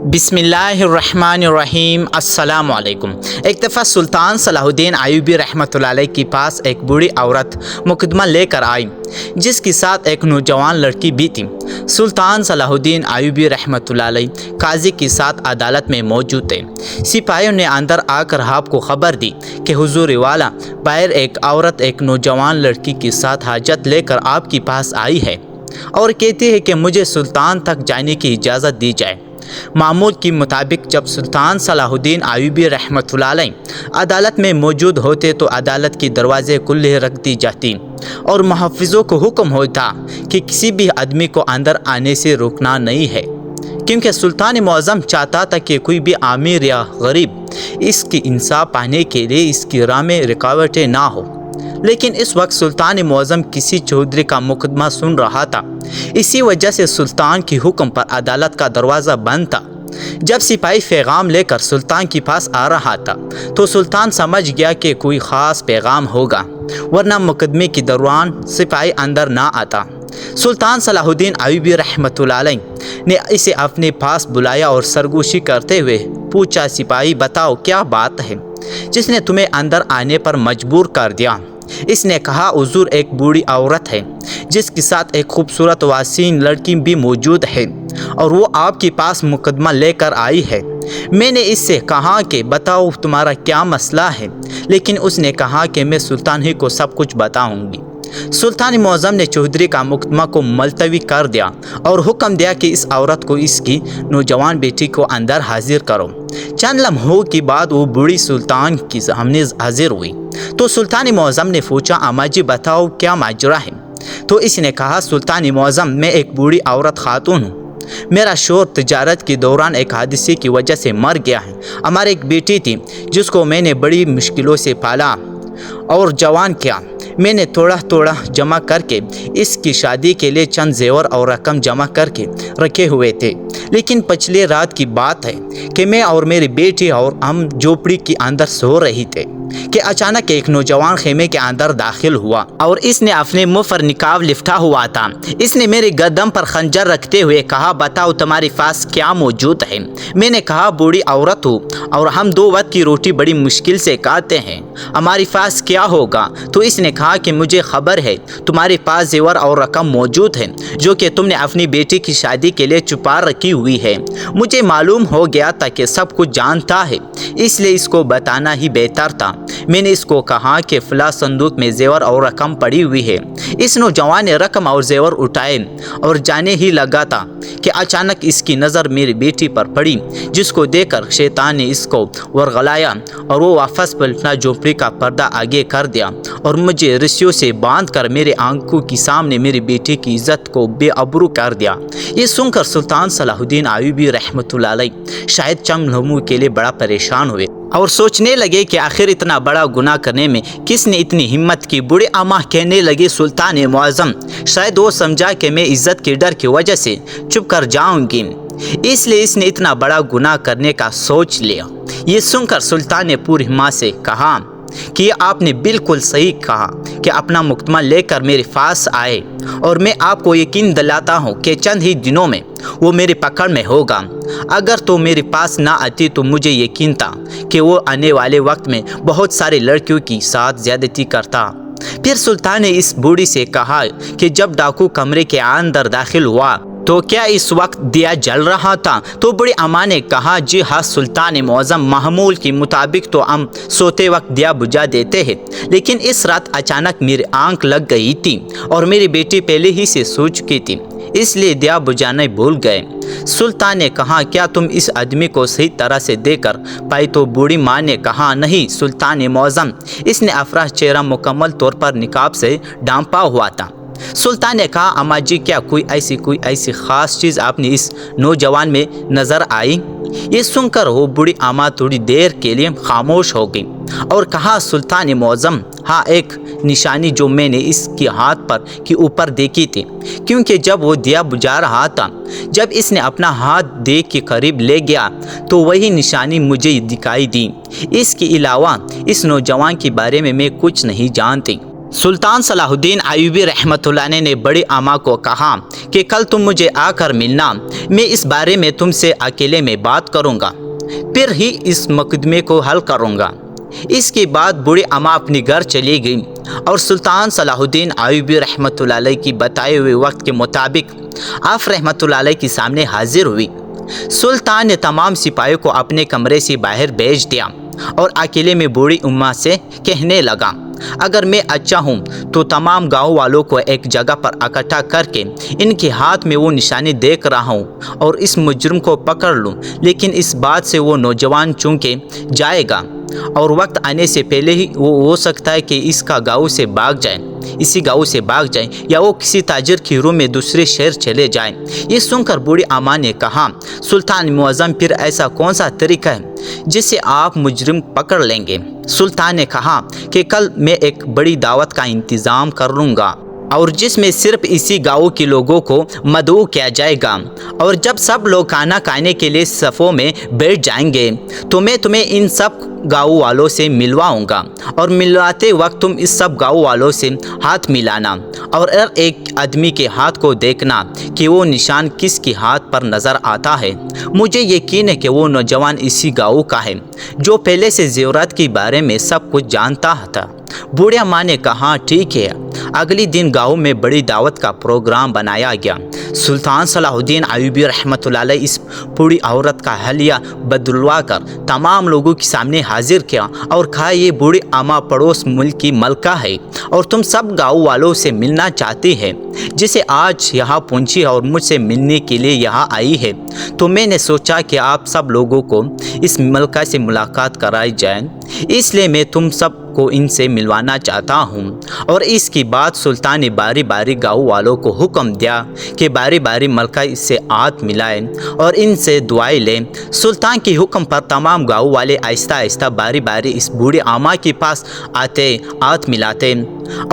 बिस्मिल्लाहिर्रहमानिर्रहीम अस्सलाम वालेकुम। एक दफ़ा सुल्तान सलाहुद्दीन अय्यूबी रहमतुल्लाह अलैह के पास एक बूढ़ी औरत मुकदमा लेकर आई जिसके साथ एक नौजवान लड़की भी थी। सुल्तान सलाहुद्दीन अय्यूबी रहमतुल्लाह अलैह काजी के साथ अदालत में मौजूद थे। सिपाहियों ने अंदर आकर आपको खबर दी कि हुजूर वाला बाहर एक औरत एक नौजवान लड़की के साथ हाजत लेकर आपके पास आई है और कहती है कि मुझे सुल्तान तक जाने की इजाज़त दी जाए। मामूल के मुताबिक जब सुल्तान सलाहुद्दीन अय्यूबी रहमतुल्लाह अलैह अदालत में मौजूद होते तो अदालत के दरवाजे खुले रख दी जाती और मुहफ़्फ़िज़ों को हुक्म होता कि किसी भी आदमी को अंदर आने से रोकना नहीं है, क्योंकि सुल्तान मुअज़्ज़म चाहता था कि कोई भी अमीर या गरीब इसकी इंसाफ पाने के लिए इसकी राह में रुकावटें ना हो। लेकिन इस वक्त सुल्तान मुअज़्ज़म किसी चौधरी का मुकदमा सुन रहा था। इसी वजह से सुल्तान के हुक्म पर अदालत का दरवाज़ा बंद था। जब सिपाही पैगाम लेकर सुल्तान के पास आ रहा था तो सुल्तान समझ गया कि कोई ख़ास पैगाम होगा, वरना मुकदमे के दौरान सिपाही अंदर ना आता। सुल्तान सलाहुद्दीन अय्यूबी रहमतुल्लाह अलैह ने इसे अपने पास बुलाया और सरगोशी करते हुए पूछा, सिपाही बताओ क्या बात है जिसने तुम्हें अंदर आने पर मजबूर कर दिया। इसने कहा, हुजूर एक बूढ़ी औरत है जिसके साथ एक खूबसूरत वासीन लड़की भी मौजूद है और वो आपके पास मुकदमा लेकर आई है। मैंने इससे कहा कि बताओ तुम्हारा क्या मसला है, लेकिन उसने कहा कि मैं सुल्तान ही को सब कुछ बताऊंगी। सुल्तान मुअज़्ज़म ने चौधरी का मुकदमा को मुलतवी कर दिया और हुक्म दिया कि इस औरत को इसकी नौजवान बेटी को अंदर हाजिर करो। चंद लम्हों के बाद वो बूढ़ी सुल्तान के सामने हाजिर हुई तो सुल्तान मुअज़्ज़म ने पूछा, अम्मा जी बताओ क्या माजरा है। तो इसने कहा, सुल्तान मुअज़्ज़म मैं एक बूढ़ी औरत खातून हूँ। मेरा शोहर तिजारत के दौरान एक हादसे की वजह से मर गया है। हमारी एक बेटी थी जिसको मैंने बड़ी मुश्किलों से पाला और जवान किया। मैंने थोड़ा थोड़ा जमा करके इसकी शादी के लिए चंद जेवर और रकम जमा करके रखे हुए थे, लेकिन पिछली रात की बात है कि मैं और मेरी बेटी और हम झोपड़ी के अंदर सो रही थे कि अचानक एक नौजवान खेमे के अंदर दाखिल हुआ और इसने अपने मुंह पर निकाब लिफ्टा हुआ था। इसने मेरे गर्दन पर खंजर रखते हुए कहा, बताओ तुम्हारे पास क्या मौजूद है। मैंने कहा, बूढ़ी औरत हूँ और हम 2 वक्त की रोटी बड़ी मुश्किल से खाते हैं, हमारे पास क्या होगा। तो इसने कहा कि मुझे खबर है तुम्हारे पास जेवर और रकम मौजूद है जो कि तुमने अपनी बेटी की शादी के लिए छुपा रखी हुई है। मुझे मालूम हो गया था कि सब कुछ जानता है, इसलिए इसको बताना ही बेहतर था। मैंने इसको कहा कि फला संदूक में जेवर और रकम पड़ी हुई है। इस नौजवान ने रकम और जेवर उठाए और जाने ही लगा था कि अचानक इसकी नज़र मेरी बेटी पर पड़ी, जिसको देखकर शैतान ने इसको वरगलाया और वो वापस पलटना झोपड़ी का पर्दा आगे कर दिया और मुझे रस्सियों से बांध कर मेरे आंखों के सामने मेरी बेटी की इज्जत को बेअबरू कर दिया। ये सुनकर सुल्तान सलाहुद्दीन अय्यूबी रहमतुल्लाह अलैह शायद चंद लम्हों के लिए बड़ा परेशान हुए और सोचने लगे कि आखिर इतना बड़ा गुनाह करने में किसने इतनी हिम्मत की। बूढ़े अम्मा कहने लगे, सुल्तान मुअज़्ज़म शायद वो समझा कि मैं इज़्ज़त के डर की वजह से चुप कर जाऊंगी, इसलिए इसने इतना बड़ा गुनाह करने का सोच लिया। ये सुनकर सुल्तान ने पूरी हिम्मत से कहा कि आपने बिल्कुल सही कहा कि अपना मुकदमा लेकर मेरे पास आए और मैं आपको यकीन दिलाता हूँ कि चंद ही दिनों में वो मेरी पकड़ में होगा। अगर तो मेरे पास ना आती तो मुझे यकीन था कि वो आने वाले वक्त में बहुत सारे लड़कियों के साथ ज़्यादती करता। फिर सुल्तान ने इस बूढ़ी से कहा कि जब डाकू कमरे के अंदर दाखिल हुआ तो क्या इस वक्त दिया जल रहा था। तो बड़ी अम्मा ने कहा, जी हाँ सुल्तान मुअज़्ज़म, मामूल के मुताबिक तो हम सोते वक्त दिया बुझा देते हैं, लेकिन इस रात अचानक मेरी आंख लग गई थी और मेरी बेटी पहले ही से सो चुकी थी, इसलिए दिया बुझाना भूल गए। सुल्तान ने कहा, क्या तुम इस आदमी को सही तरह से देखकर पाई। तो बूढ़ी माँ ने कहा, नहीं सुल्तान मुअज़्ज़म, इसने अफरा चेहरा मुकम्मल तौर पर निकाब से ढांपा हुआ था। सुल्तान ने कहा, अम्मा जी क्या कोई ऐसी ख़ास चीज़ आपने इस नौजवान में नज़र आई। ये सुनकर वो बूढ़ी अम्मा थोड़ी देर के लिए खामोश हो गई और कहा, सुल्तान मुअज़्ज़म, हाँ एक निशानी जो मैंने इसके हाथ पर के ऊपर देखी थी, क्योंकि जब वो दिया बुझा रहा था, जब इसने अपना हाथ देख के करीब ले गया तो वही निशानी मुझे दिखाई दी। इसके अलावा इस नौजवान के बारे में मैं कुछ नहीं जानती। सुल्तान सलाहुद्दीन अय्यूबी रहमतुल्लाह ने बड़ी अम्मा को कहा कि कल तुम मुझे आकर मिलना, मैं इस बारे में तुमसे अकेले में बात करूँगा, फिर ही इस मुकदमे को हल करूँगा। इसके बाद बूढ़ी अम्मा अपने घर चली गई और सुल्तान सलाहुद्दीन अय्यूबी रहमतुल्लाह अलैह की बताए हुए वक्त के मुताबिक आप रहमतुल्लाह अलैह के सामने हाजिर हुई। सुल्तान ने तमाम सिपाहियों को अपने कमरे से बाहर भेज दिया और अकेले में बूढ़ी अम्मा से कहने लगा, अगर मैं अच्छा हूँ तो तमाम गांव वालों को एक जगह पर इकट्ठा करके इनके हाथ में वो निशानी देख रहा हूँ और इस मुजरिम को पकड़ लूँ, लेकिन इस बात से वो नौजवान चूँकि जाएगा और वक्त आने से पहले ही वो हो सकता है कि इसी गाँव से भाग जाए या वो किसी ताजिर के रूम में दूसरे शहर चले जाए। ये सुनकर बूढ़ी अम्मा ने कहा, सुल्तान मुअज़्ज़म, फिर ऐसा कौन सा तरीका है जिससे आप मुजरिम पकड़ लेंगे? सुल्तान ने कहा कि कल मैं एक बड़ी दावत का इंतज़ाम कर लूँगा और जिसमें सिर्फ इसी गाँव के लोगों को मदऊ किया जाएगा, और जब सब लोग खाना खाने के लिए सफ़ों में बैठ जाएंगे तो मैं तुम्हें इन सब गाँव वालों से मिलवाऊंगा और मिलवाते वक्त तुम इस सब गाँव वालों से हाथ मिलाना और हर एक आदमी के हाथ को देखना कि वो निशान किसके हाथ पर नज़र आता है। मुझे यकीन है कि वो नौजवान इसी गाँव का है जो पहले से ज़ेवरात के बारे में सब कुछ जानता था। बूढ़ी अम्मा ने कहा, ठीक है। अगले दिन गाँव में बड़ी दावत का प्रोग्राम बनाया गया। सुल्तान सलाहुद्दीन अय्यूबी रहमतुल्लाह अलैह इस बूढ़ी औरत का हलिया बदलवा कर तमाम लोगों के सामने हाजिर किया और कहा, ये बूढ़ी अम्मा पड़ोस मुल्क की मलका है और तुम सब गाँव वालों से मिलना चाहती है, जिसे आज यहाँ पहुँची और मुझसे मिलने के लिए यहाँ आई है। तो मैंने सोचा कि आप सब लोगों को इस मलका से मुलाकात कराई जाए, इसलिए मैं तुम सब को इनसे मिलवाना चाहता हूँ। और इसके बाद सुल्तान ने बारी बारी गाँव वालों को हुक्म दिया कि बारी बारी मलका इससे हाथ मिलाए और इनसे दुआएं लें। सुल्तान के हुक्म पर तमाम गाँव वाले आहिस्ता आहिस्ता बारी बारी इस बूढ़ी अम्मा के पास आते, हाथ मिलाते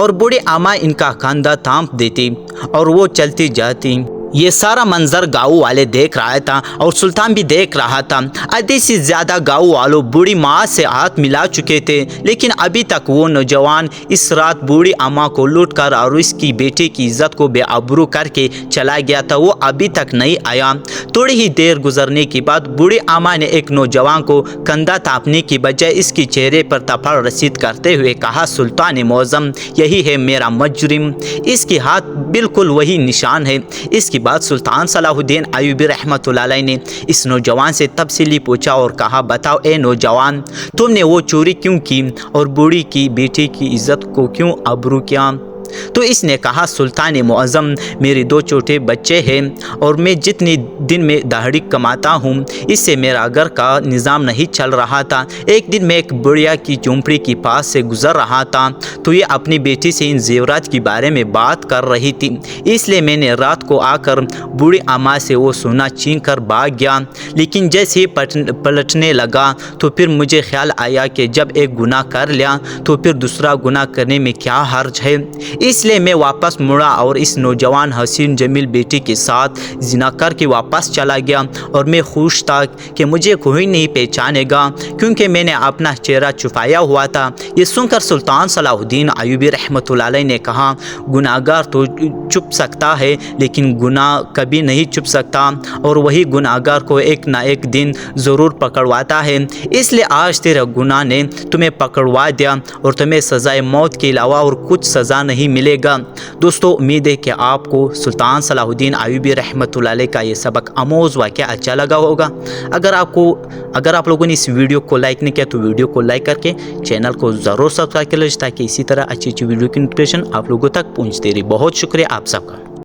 और बूढ़ी अम्मा इनका कंधा थाम देती और वो चलती जाती। ये सारा मंजर गाँव वाले देख रहा था और सुल्तान भी देख रहा था। आधे से ज़्यादा गाँव वालों बूढ़ी माँ से हाथ मिला चुके थे, लेकिन अभी तक वो नौजवान इस रात बूढ़ी अम्मा को लूटकर और इसकी बेटी की इज्जत को बेआबरू करके चला गया था। वो अभी तक नहीं आया। थोड़ी ही देर गुजरने के बाद बूढ़ी अम्मा ने एक नौजवान को कंधा तापने की बजाय इसके चेहरे पर तफड़ रसीद करते हुए कहा, सुल्तान मुअज़्ज़म, यही है मेरा मुजरिम, इसके हाथ बिल्कुल वही निशान है। इसके बाद सुल्तान सलाहुद्दीन अय्यूबी रहमतुल्लाह अलैह ने इस नौजवान से तफसीली पूछा और कहा, बताओ ए नौजवान, तुमने वो चोरी क्यों की और बूढ़ी की बेटी की इज्जत को क्यों आबरू किया? तो इसने कहा, सुल्तान मुअज़्ज़म, मेरे 2 छोटे बच्चे हैं और मैं जितनी दिन में दहाड़ी कमाता हूँ इससे मेरा घर का निज़ाम नहीं चल रहा था। एक दिन मैं एक बुढ़िया की झोंपड़ी के पास से गुज़र रहा था तो ये अपनी बेटी से इन ज़ेवरात के बारे में बात कर रही थी, इसलिए मैंने रात को आकर बूढ़ी अम्मा से वो सोना छीन कर भाग गया। लेकिन जैसे ही पलटने लगा तो फिर मुझे ख्याल आया कि जब एक गुनाह कर लिया तो फिर दूसरा गुनाह करने में क्या हर्ज है। इसलिए मैं वापस मुड़ा और इस नौजवान हसीन जमील बेटी के साथ जिना करके वापस चला गया और मैं खुश था कि मुझे कोई नहीं पहचानेगा क्योंकि मैंने अपना चेहरा छुपाया हुआ था। ये सुनकर सुल्तान सलाहुद्दीन अय्यूबी रहमतुल्लाह अलैह ने कहा, गुनाहगार तो छुप सकता है लेकिन गुनाह कभी नहीं छुप सकता और वही गुनाहगार को एक ना एक दिन ज़रूर पकड़वाता है। इसलिए आज तेरे गुनाह ने तुम्हें पकड़वा दिया और तुम्हें सज़ाए मौत के अलावा और कुछ सज़ा नहीं मिलेगा। दोस्तों, उम्मीद है कि आपको सुल्तान सलाहुद्दीन अय्यूबी रहमतुल्लाह अलैह का ये सबक आमोज़ वाक़या अच्छा लगा होगा। अगर आप लोगों ने इस वीडियो को लाइक नहीं किया तो वीडियो को लाइक करके चैनल को ज़रूर सब्सक्राइब कर लीजिए ताकि इसी तरह अच्छी अच्छी वीडियो की नोटिफिकेशन आप लोगों तक पहुँचती रहे। बहुत शुक्रिया आप सबका।